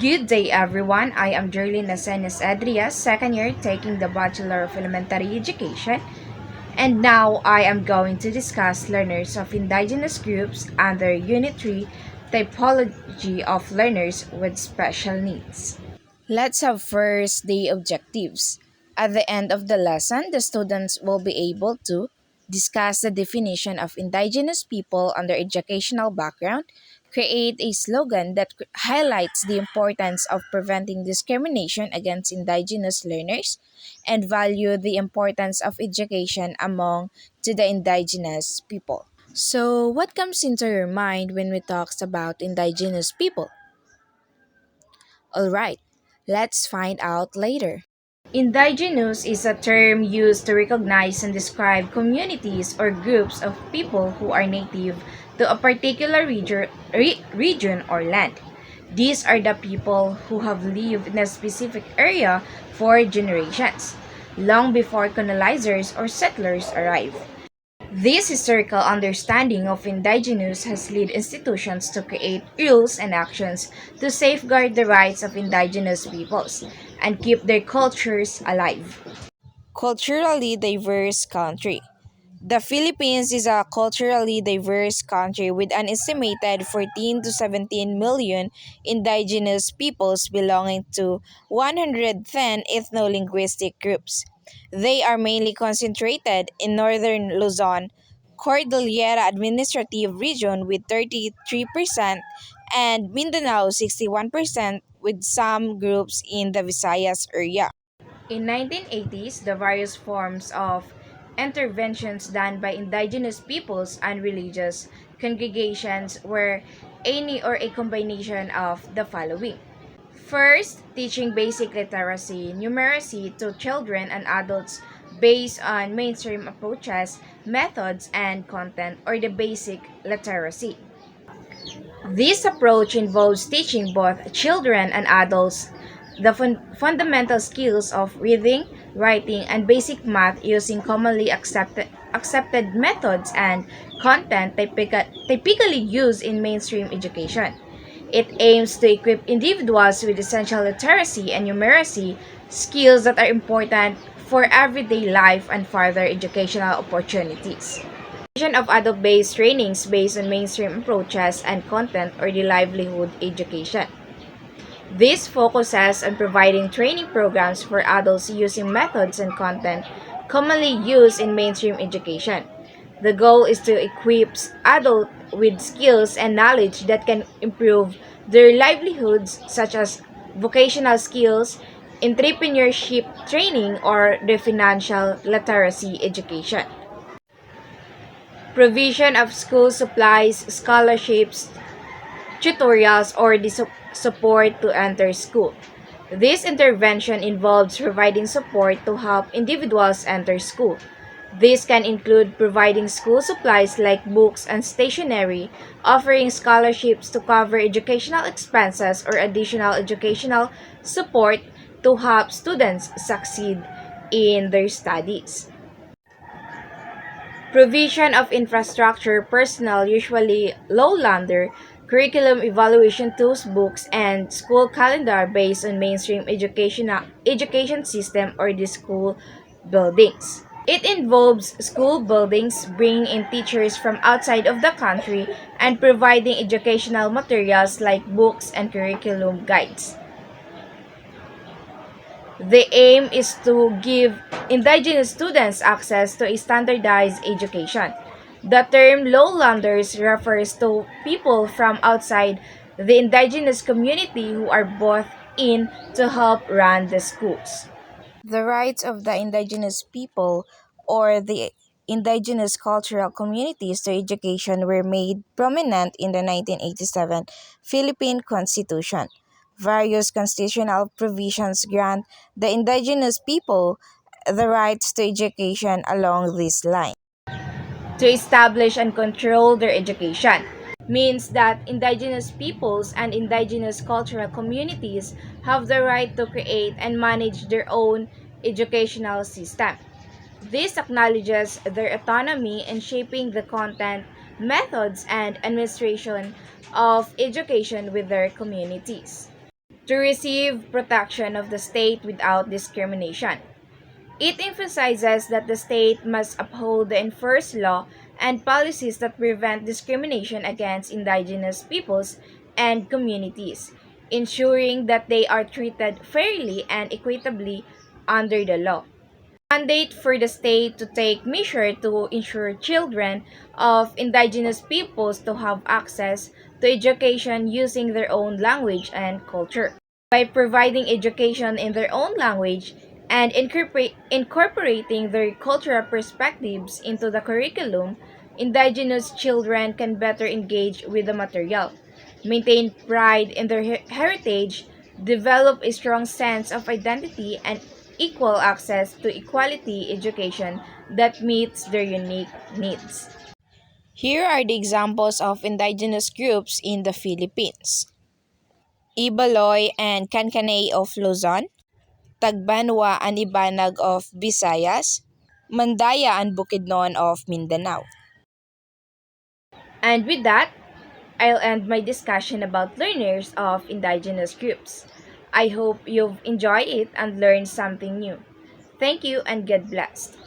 Good day, everyone. I am Jerlyn Nasenes Adrias, second year taking the Bachelor of Elementary Education, and now I am going to discuss learners of Indigenous groups under Unit 3 Typology of Learners with Special Needs. Let's have first the objectives. At the end of the lesson, the students will be able to discuss the definition of Indigenous people and their educational background, create a slogan that highlights the importance of preventing discrimination against Indigenous learners, and value the importance of education among to the Indigenous people. So, what comes into your mind when we talk about Indigenous people? Alright, let's find out later. Indigenous is a term used to recognize and describe communities or groups of people who are native to a particular region or land. These are the people who have lived in a specific area for generations, long before colonizers or settlers arrived. This historical understanding of indigenous has led institutions to create rules and actions to safeguard the rights of indigenous peoples and keep their cultures alive. Culturally diverse country. The Philippines is a culturally diverse country with an estimated 14 to 17 million indigenous peoples belonging to 110 ethno-linguistic groups. They are mainly concentrated in northern Luzon, Cordillera Administrative Region with 33% and Mindanao 61% with some groups in the Visayas area. In 1980s, the various forms of interventions done by indigenous peoples and religious congregations were any or a combination of the following. First, teaching basic literacy, numeracy to children and adults based on mainstream approaches, methods, and content, or the basic literacy. This approach involves teaching both children and adults the fundamental skills of reading, writing, and basic math using commonly accepted methods and content typically used in mainstream education. It aims to equip individuals with essential literacy and numeracy skills that are important for everyday life and further educational opportunities. Of adult-based trainings based on mainstream approaches and content or the livelihood education. This focuses on providing training programs for adults using methods and content commonly used in mainstream education. The goal is to equip adults with skills and knowledge that can improve their livelihoods, such as vocational skills, entrepreneurship training, or the financial literacy education. Provision of school supplies, scholarships, tutorials, or the support to enter school. This intervention involves providing support to help individuals enter school. This can include providing school supplies like books and stationery, offering scholarships to cover educational expenses or additional educational support to help students succeed in their studies. Provision of infrastructure personnel, usually lowlander, curriculum evaluation tools, books, and school calendar based on mainstream education system or the school buildings. It involves school buildings, bringing in teachers from outside of the country, and providing educational materials like books and curriculum guides. The aim is to give indigenous students access to a standardized education. The term lowlanders refers to people from outside the indigenous community who are brought in to help run the schools. The rights of the indigenous people or the indigenous cultural communities to education were made prominent in the 1987 Philippine Constitution. Various constitutional provisions grant the indigenous people the rights to education along this line. To establish and control their education means that indigenous peoples and indigenous cultural communities have the right to create and manage their own educational system. This acknowledges their autonomy in shaping the content, methods, and administration of education with their communities. to receive protection of the state without discrimination. It emphasizes that the state must uphold and enforce law and policies that prevent discrimination against indigenous peoples and communities, ensuring that they are treated fairly and equitably under the law. Mandate for the state to take measures to ensure children of indigenous peoples to have access to education using their own language and culture. By providing education in their own language and incorporating their cultural perspectives into the curriculum, indigenous children can better engage with the material, maintain pride in their heritage, develop a strong sense of identity, and equal access to equality education that meets their unique needs. Here are the examples of indigenous groups in the Philippines: Ibaloy and Kankanay of Luzon, Tagbanwa and Ibanag of Visayas, Mandaya and Bukidnon of Mindanao. And with that, I'll end my discussion about learners of indigenous groups. I hope you've enjoyed it and learned something new. Thank you and God bless.